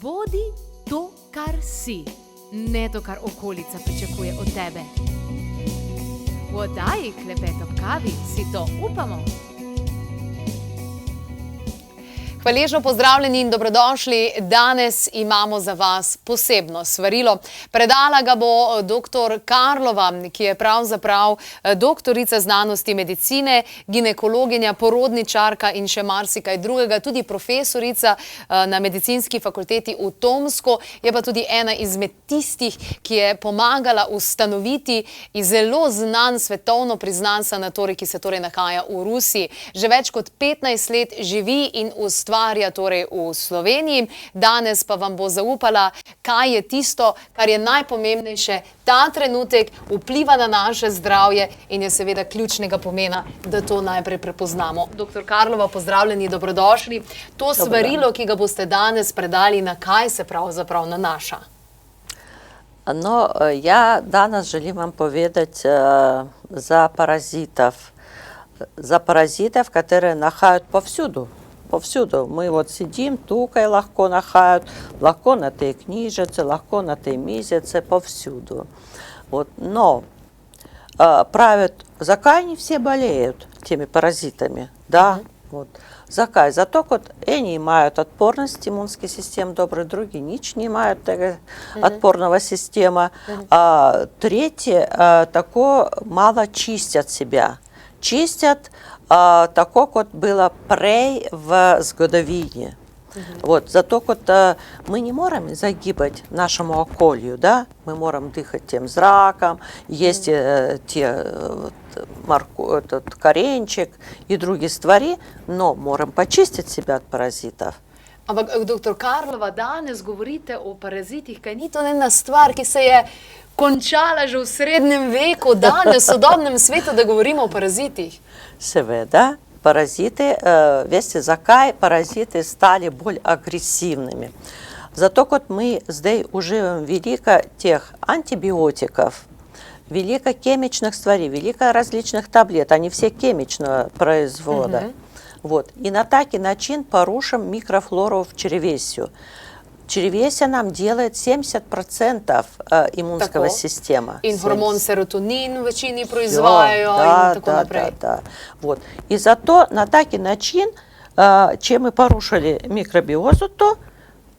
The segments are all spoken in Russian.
Bodi to, kar si, ne to, kar okolica pričakuje od tebe. V oddaji Klepet ob kavi si to upamo. Hvaležno pozdravljeni in dobrodošli. Danes imamo za vas posebno svarilo. Predala ga bo dr. Karlova, ki je pravzaprav doktorica znanosti medicine, ginekologinja, porodničarka in še marsikaj drugega, tudi profesorica na medicinski fakulteti v Tomsku. Je pa tudi ena izmed tistih, ki je pomagala ustanoviti zelo znan, svetovno priznan sanatorij, ki se torej nahaja v Rusiji. Že več kot 15 let živi in ustvarja torej v Sloveniji. Danes pa vam bo zaupala, kaj je tisto, kar je najpomembnejše ta trenutek, vpliva na naše zdravje in je seveda ključnega pomena, da to najprej prepoznamo. Dr. Karlova, pozdravljeni, dobrodošli. To svarilo, ki ga boste danes predali, na kaj se pravzaprav nanaša? No, ja danas želim vam povedati za parazitov, которые находят повсюду. Повсюду. Мы вот сидим, тукай легко нахают, легко на tej книжице, легко на tej мизице, повсюду. Вот. Но правят, закай не все болеют теми паразитами, да, вот. Закай, зато вот они имеют отпорность иммунской системы, добрые другие ничего не имеют отпорного система. Третье, такое мало чистят себя. Чистят такое, как было прей в сгодовине. Вот, зато вот мы не можем загибать нашему околью, да, мы можем дыхать тем зраком, есть этот коренчик и другие створи, но можем почистить себя от паразитов. Ampak, dr. Karlova, danes govorite o parazitih, kaj ni to ena stvar, ki se je končala že v srednjem veku, danes v sodobnem svetu, da govorimo o parazitih? Seveda, паразиты, вести закай, паразиты стали более агрессивными. Зато вот мы здесь уживаем велико тех антибиотиков, велико химичных створи, велико различных таблет, они все химичного производа. Вот. И на таки начин порушим микрофлору в чревесью. Чревесие нам делает 70% иммунского системы. И гормон серотонин в вечине производят, и так далее. Да. Вот. И зато на таки начин, чем мы порушили микробиозу, то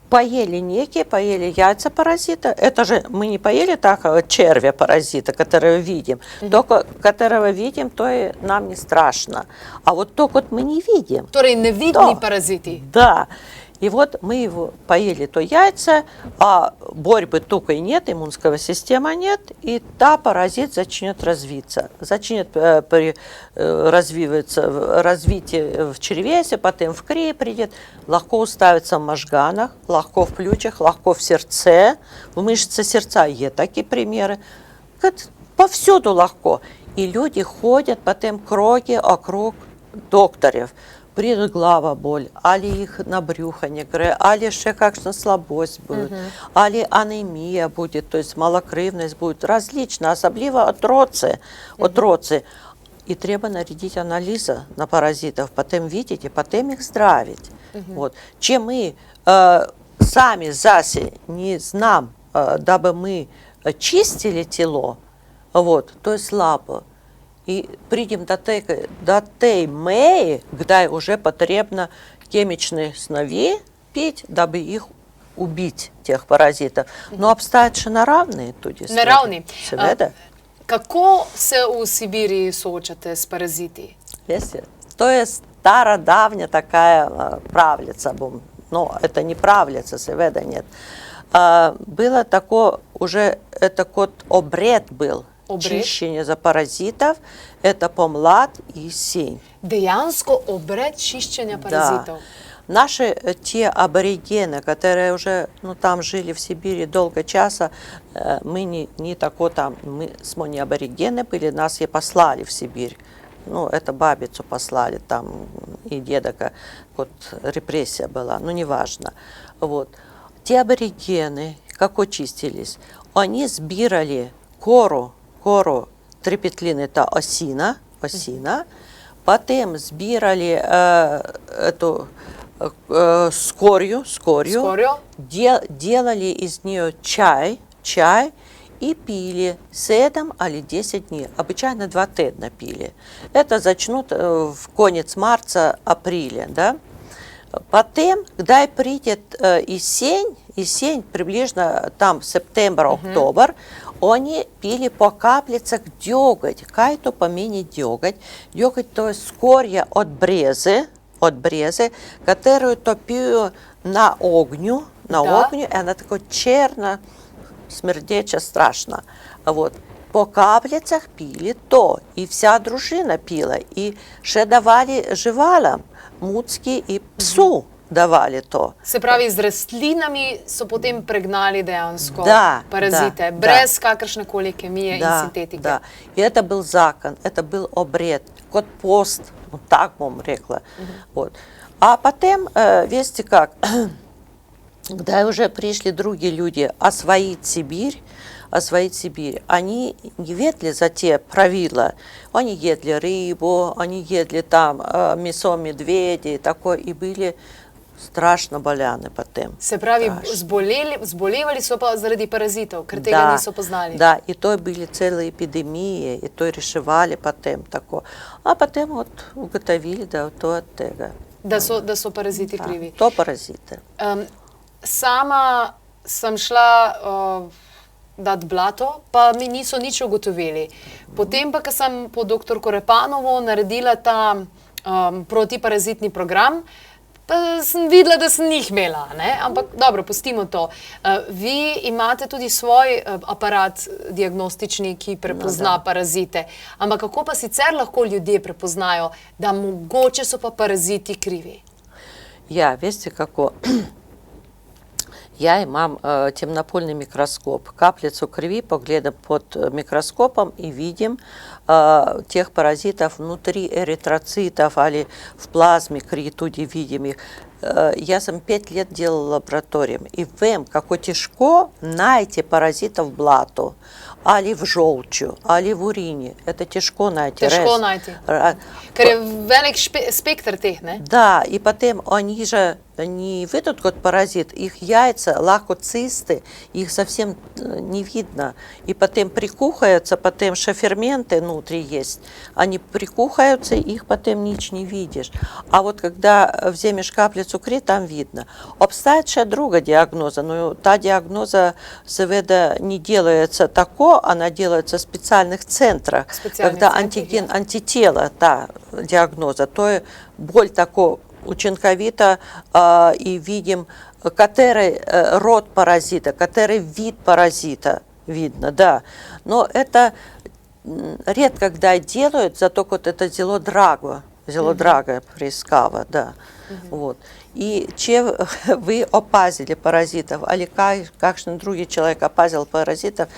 поели некие, поели яйца паразита. Это же мы не поели так червя паразита, которого видим. Только которого видим, то и нам не страшно. А вот то, вот мы не видим. Которые невидные паразиты. Да. И вот мы его поели, то яйца, а борьбы только и нет, иммунского системы нет, и та паразит начнет развиться. Начнет развиваться развитие в чревесе, потом в крее придет, легко уставится в мозганах, легко в плючах, легко в сердце, в мышце сердца есть такие примеры. Повсюду легко. И люди ходят потом круги округ докторов. Придет глава боль, али их на брюхо не гре, али ще как-то слабость будет, али анемия будет, то есть малокривность будет, различно, особливо отроцы. И треба нарядить анализа на паразитов, потом видеть и потом их здравить. Вот. Чем мы сами заси не знаем, дабы мы чистили тело, вот, то есть слабо. И придем до той меи, где уже потребно химичные снови пить, дабы их убить, тех паразитов. Но обстоят ще наравні тоді. Наравні. Како се у Сибири соочате с паразити? То есть стародавняя такая правлица, но это не правлица, seveda нет. Было такое уже, это кот обред был. Чищення за паразитів – це помлад і сінь. Деянсько обред чищення паразитів. Да. Наши те аборигены, которые уже там жили в Сибири долго часа, мы не такое там, мы не аборигены были, нас и послали в Сибирь. Это бабицу послали там, и дедока, вот репрессия была, неважно. Вот. Те аборигены, как очистились, они сбирали кору трипетлин, это осина, потом сбирали эту скорью, Скорью? делали из нее чай и пили 7 или 10 дней. Обычно 2 тижні пили. Это зачнут в конец марта-апреля, да? Потом, когда придет есень, приблизно там сентябрь-октябрь, они пили по каплицах деготь, кайто помени деготь. Деготь то есть скорья от брезы, которую топили на огню, и она такой черно, смердеча страшно. Вот. По каплицах пили то, и вся дружина пила, и ще давали живалам, муцки и псу давали to. Se pravi, z rastlinami so potem pregnali dejansko Да, parazite, да, brez kakršne koli kemije in Да, sintetike. да. И это был закон, это был обряд, кот пост, вот так вам рекла. Вот. А потом, видите как, когда уже пришли другие люди освоить Сибирь, они не едли за те правила, они едли рыбу, они едли там мясо медведей, такое, и были strašno boljane potem. Se pravi, zbolevali so pa zaradi parazitov, ker tega niso poznali. Да, и то были целые эпидемии, и то решевали потом такое. А потом вот уготовили, да, то от тега. Da so paraziti krivi. To parazite. Sama sem šla dati blato, pa mi niso nič ugotovili. Potem pa, ko sem po doktorko Repanovo naredila ta protiparazitni program, pa sem videla, da sem njih imela, ne? Ampak dobro, pustimo to. Vi imate tudi svoj aparat diagnostični, ki prepozna parazite. Ampak kako pa sicer lahko ljudje prepoznajo, da mogoče so pa paraziti krivi? Ja, veste kako? Я имам темнопольный микроскоп. Каплицу крови поглядим под микроскопом и видим тех паразитов внутри эритроцитов или в плазме криетуде видим их. Я сам 5 лет делала лабораториям. И вем, како тяжко найти паразитов в блату, али в желчу, али в урине. Это тяжко найти. Тяжко найти. Ker je velik spektr teh, ne? Да, и потом они же не выйдут как паразит, их яйца, лакоцисты, их совсем не видно. И потом прикухаются, потом что ферменты внутри есть, они прикухаются, их потом ничего не видишь. А вот когда вземешь каплицу крови, там видно. Обстоит еще другая диагноза, но та диагноза, заведа, не делается тако, она делается в специальных центрах. Когда антиген, антитело, та диагноза, то боль такого учинковита и видим, который род паразита, который вид паразита видно, да. Но это редко когда делают, зато вот это зело драго прискава, да. Вот. И чем вы опазили паразитов, или как другой человек опазил паразитов,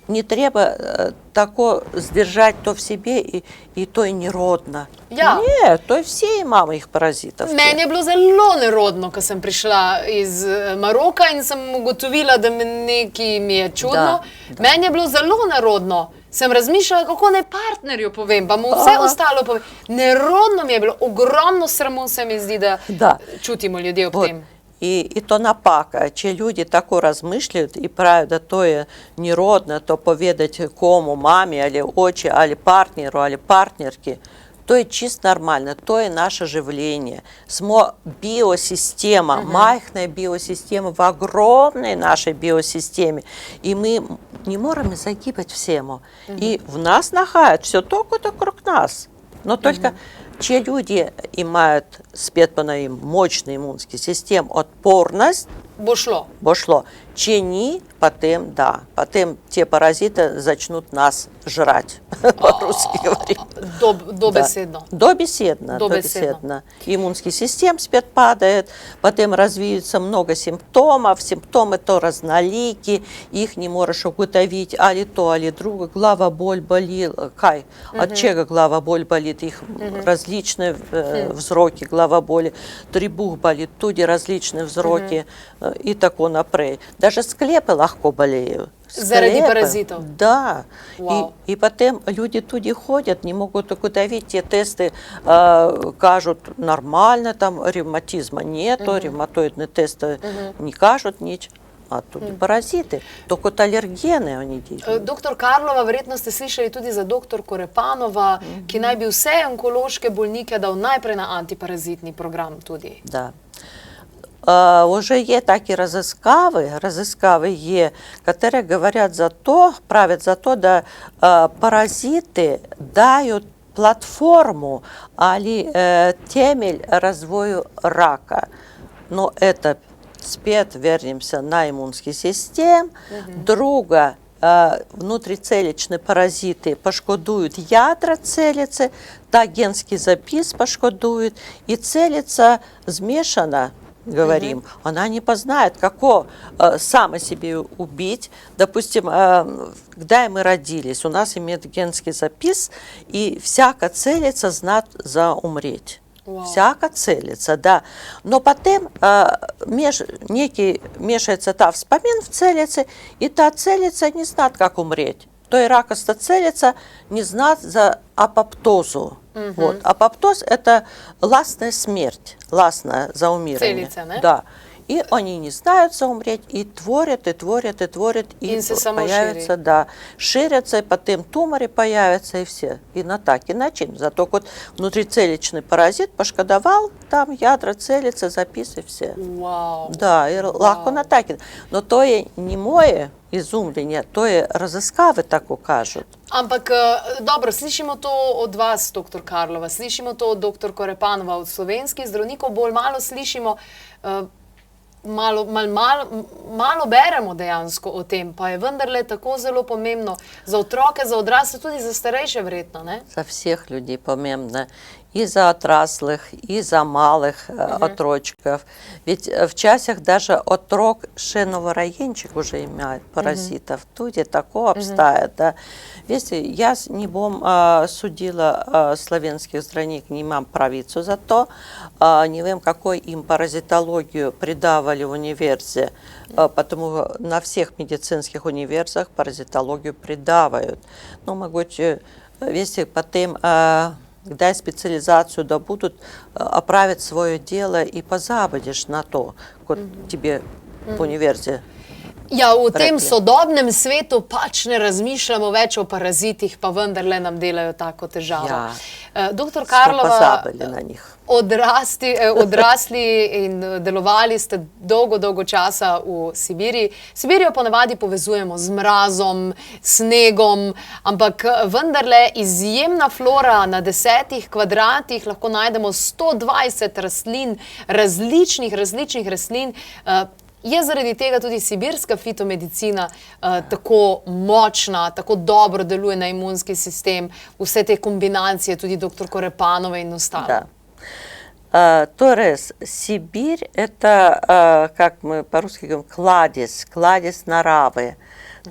не треба тако сдержать то в себе и то и неродно. Ja. Нет, то и все имamo их паразитов. Meni je bilo zelo nerodno, ko sem prišla iz Maroka in sem ugotovila, da nekaj mi je čudno. Meni je bilo zelo nerodno. Sem razmišljala, kako naj partnerju povem, pa mu vse ostalo povem. Nerodno mi je bilo, ogromno sramu se mi zdi, da čutimo ljudje ob tem. И то напака, че люди тако размышляют и правят, да то е неродно, то поведать кому, маме, или очи, или партнеру, или партнерке, то є чисто нормально, то є наше живление. Смо биосистема, маленькая биосистема в огромной нашей биосистеме, и мы не можем загибать всему. И в нас нахает все только вокруг нас. Но только те люди имеют спетпаной мощной иммунской системы, отпорность, Bo šlo. Bo šlo. Че ни, потом, да, потом те паразиты начнут нас жрать, по-русски говорим. Dobesedno. Добеседно. Иммунский систем спет падает, потом развивается много симптомов, симптомы то разнолики, их не можешь уготовить, али то, али друго, голова боль болит, от чего голова боль болит, их различные взроки голова боли, трибух болит, туди различные взроки, и тако напрей. Даже склепы легко болеют. Заради склепы. паразитов? Да. Вау. И потом люди туда ходят, не могут куда видеть, те тесты кажут нормально, там ревматизма нету, ревматоидные тесты не кажут ничего. А тут паразити, только вот аллергени они действуют. Doktor Karlova, verjetno ste slišali tudi za doktorko Repanova, ki naj bi vse onkološke bolnike dal najprej na antiparazitni program tudi. Да. Уже є такі розыскавы є, которые говорят за то, правят за то, да паразиты дают платформу, али темель развою рака. Но это спет, вернемся на иммунский систем. Друга, внутрицелічні паразити пошкодують ядра целицы, та генский запис пошкодует, и целица смешана, говорим, она не познает, како само себе убить. Допустим, когда мы родились, у нас имеет генский запис, и всяко целица знат за умреть. Вау. Всяко целится, да. Но потом некий мешается та вспомин в целице, и та целица не знает, как умреть. То и ракоста целица не знает за апоптозу. Вот. Апоптоз – это ластная смерть, ластная за умирание. Целица, да? Да. И они не знают за умреть, и творят, и творят, и творят, и появятся, да, ширятся, и потом туморы появятся, и все. И на так, и начин. Зато вот внутрицеличный паразит пошкодовал, там ядра целится, записи все. Вау. Да, і легко на так. Но то є не моє ізумлення, то є розыскави таку кажуть. Ampak dobro, slišimo to od vas, doktor Karlova, slišimo to od doktorko Repanova, od slovenskih zdravnikov bolj malo slišimo, malo beremo dejansko o tem, pa je vendarle tako zelo pomembno za otroke, za odrasle, tudi za starejše verjetno, ne? За всех людей помемно. И за отраслых, и за малых отрочков. Ведь в часах даже отрок ще новорожденчик уже имеет паразитов. Тут и такое обстоит, да. Если я не бом судила славянских здравник, не имам правицу за то, не вем, какой им паразитологию придавали в универсе, потому на всех медицинских универсах паразитологию придавают. Ну, могу, если потом когда специализацию добудут, оправить свое дело и позабудешь на то, как тебе в универзе. Ja, v tem sodobnem svetu pač ne razmišljamo več o parazitih, pa vendarle nam delajo tako težavo. Ja, doktor Karlova, na njih. Odrasli in delovali ste dolgo časa v Sibiriji. Sibirijo ponavadi povezujemo z mrazom, snegom, ampak vendarle izjemna flora na 10 kvadratih, lahko najdemo 120 rastlin, različnih rastlin. Je zaradi tega tudi sibirska fitomedicina tako močna, tako dobro deluje na imunski sistem, vse te kombinacije, tudi doktorko Repanove in ostalo. Да. То есть Сибирь – это, как мы по-русски говорим, кладезь наравы.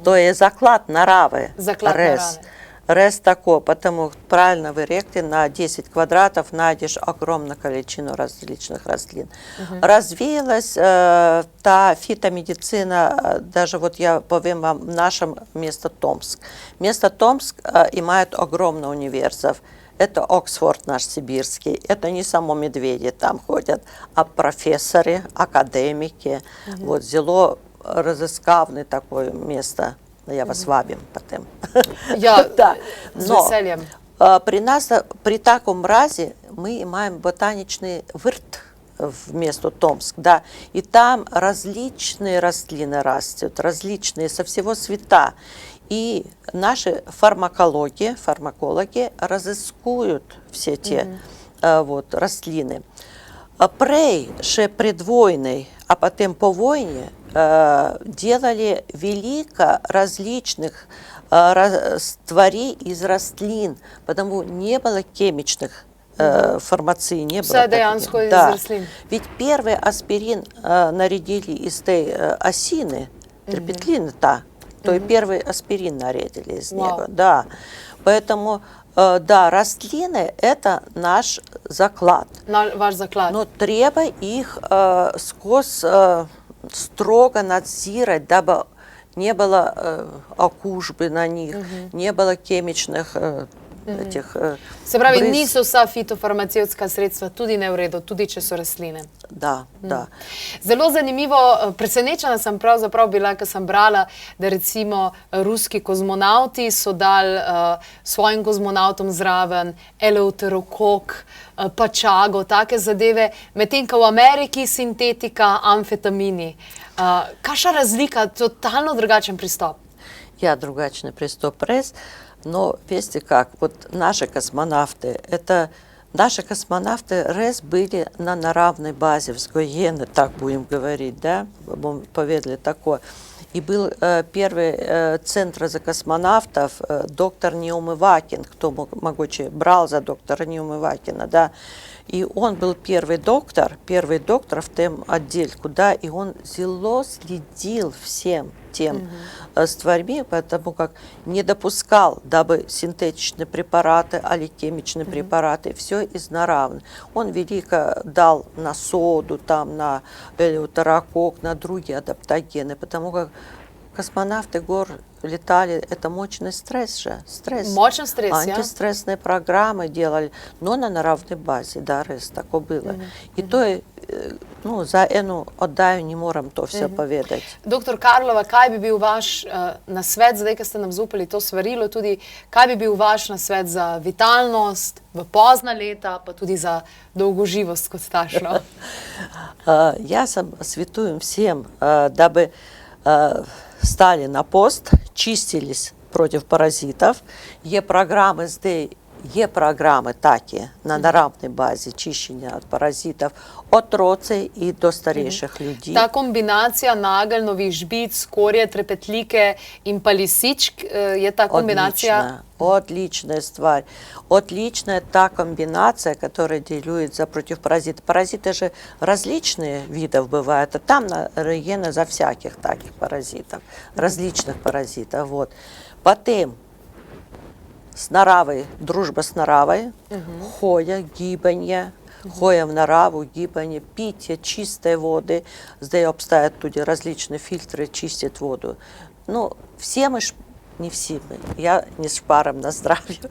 То есть заклад наравы. Заклад наравы. Рез такой, потому правильно в ректе на 10 квадратов найдешь огромное количество различных растлин. Развилась та фитомедицина, даже вот я повем вам, в нашем место Томск. Место Томск имеет огромный университет. Это Оксфорд наш сибирский, это не само медведи там ходят, а профессоры, академики. Вот зело разыскавное такое место. Я вас вабим потом. Я да. с веселием. При нас, при таком разе, мы имеем ботаничный вырт вместо Томск, да, и там различные растлины растут, различные со всего света. И наши фармакологи разыскивают все те вот, растлины. Прей, ще предвойной, а потом по войне делали велико различных стварей из растлин, потому не было химичных фармаций, не было. Все деянsko из растлин. Ведь первый аспирин нарядили из той осины, трепетлины то и первый аспирин нарядили из него, да. Поэтому да, растлины – это наш заклад. Ваш заклад. Но треба их строго надзирать, дабы не было окужбы на них, не было химичных этих Se pravi, брызг. niso vsa fitofarmacevtska sredstva tudi ne v redu, tudi če so rastline. Да, да. Zelo zanimivo, presenečena sem pravzaprav bila, ko sem brala, da recimo ruski kozmonavti so dali svojim kozmonavtom zraven eleuterokok, pačago, take zadeve, medtem ko v Ameriki sintetika, amfetamini. Kakšna razlika, totalno drugačen pristop? Я другачный преступ-пресс, но видите как, вот наши космонавты РЭС были на равной базе в Сгоене, так будем говорить, да, мы поведали такое. И был первый центр за космонавтов, доктор Неумывакин, кто могучий брал за доктора Неумывакина, да, и он был первый доктор в том отделе, куда, и он зело следил всем тем стварьми, потому как не допускал, дабы синтетичные препараты, али химичные препараты, все изнаравно. Он велико дал на соду, там, на элеутерокок, на другие адаптогены, потому как космонавты гор летали, это мощный стресс же, стресс. Мощный стресс, Антистрессные программы делали, но на равной базе, да, РЭС, такое было. И то, ну, за eno oddajo не morem to vse povedati. Doktor Karlova, kaj bi bil vaš nasvet, zdaj, ko ste nam zaupali to svarilo, tudi kaj bi bil vaš nasvet za vitalnost v pozna leta, pa tudi za dolgoživost kot takšno? Я советую всем, дабы стали на пост, чистились против паразитов. Є програми такі на наравній базі чищення від паразитів від році і до старіших людей. Ta kombinacija nageljnovih žbic, skorje, trepetlike in pa lisičk, je ta kombinacija... Отличная стварь. Отличная та комбинация, которая делится против паразитов. Паразиты же различные видов бывают, а там рентген за всяких таких паразитов, различных паразитов. Вот. Потом с наравой, дружба с наравой, хоя, гибанье, хоя в нараву, гибанье, питье чистой воды. Здесь обстоят тут различные фильтры, чистят воду. Ну, все мы не всі ми. Я не шпарам на здрав'ю.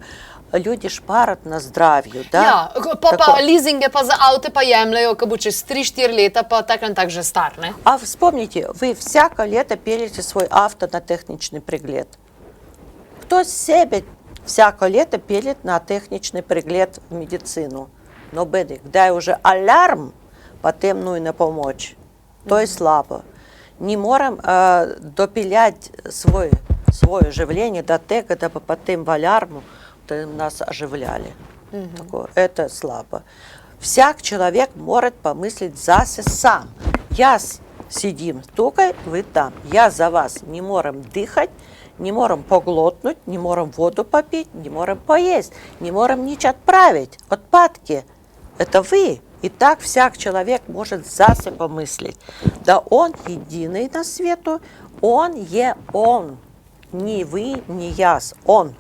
Люди šparat na zdravju, da? Ja, pa leasinge pa za avte pa jemljajo, ko bo čez 3-4 leta pa tak in tak že star, ne? А вспомните, вы всяко лето пилите свой авто на техничный преглед. Кто себе всяко лето пилит на техничный преглед в медицину? Но бедик, дай уже алярм, потом ну и на помочь. То и слабо. Не можем допилять свое оживление до того, когда потом в алярму нас оживляли. Такое, это слабо. Всяк человек может помыслить за себя сам. Я сидим только, вы там. Я за вас не можем дыхать, не можем поглотнуть, не можем воду попить, не можем поесть, не можем ничего отправить. Отпадки. Это вы. И так всяк человек может за себя помыслить. Да он единый на свету, он е он. Не вы, не я, он.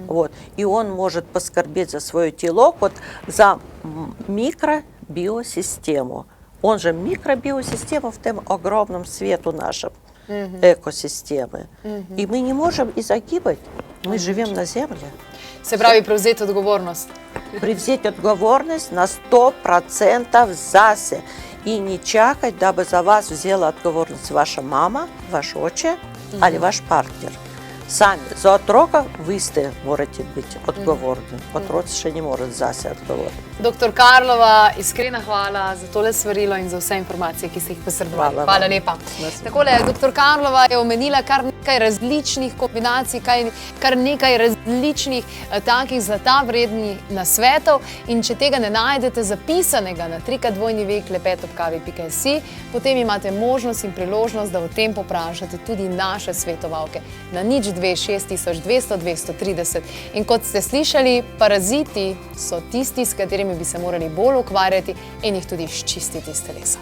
Вот. И он может поскорбеть за свое тело, вот за микробиосистему. Он же микробиосистема в том огромном свету нашем экосистемы. И мы не можем и загибать. Мы живем на Земле. Se pravi, prevzeti odgovornost. Превзять отговорность на 100% за себя. И не чакать, дабы за вас взяла отговорность ваша мама, ваш отче, или ваш партнер. Сами за отрока ви сте можете biti odgovorni. Otroci še ne morajo zase odgovorni. Doktor Karlova, iskrena hvala za tole svarilo in za vse informacije, ki ste jih posredovali. Hvala lepa. Takole, doktor Karlova je omenila kar nekaj različnih kombinacij, kar nekaj različnih takih zlata vrednih nasvetov in če tega ne najdete zapisanega na www.klepetobkavi.si, potem imate možnost in priložnost, da o tem poprašate tudi naše svetovalke na 02-6200-230. In kot ste slišali, paraziti so tisti, s katerimi bi se morali bolj ukvarjati in jih tudi ščistiti iz telesa.